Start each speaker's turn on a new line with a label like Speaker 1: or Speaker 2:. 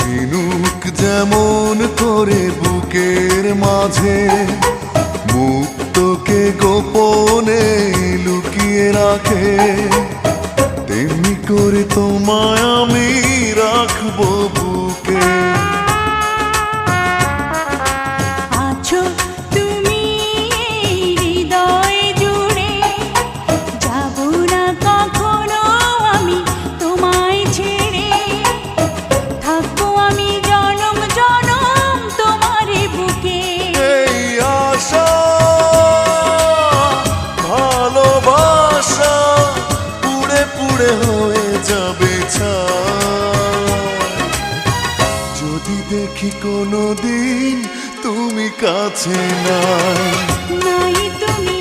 Speaker 1: ঝিনুক যেমন করে বুকের মাঝে মুক্তকে গোপনে লুকিয়ে রাখে, তেমনি করে তোমায় আমি রাখবো বুকে।
Speaker 2: আছো তুমি হৃদয় জুড়ে, যাব না কখনো আমি তোমায় ছেড়ে, থাকবো আমি জনম জনম তোমার বুকে।
Speaker 1: এই আশা ভালোবাসা পুড়ে পুড়ে হয়ে যাবে ছাই, যদি দেখি কোনোদিন তুমি কাছে নাই।
Speaker 2: নাই তুমি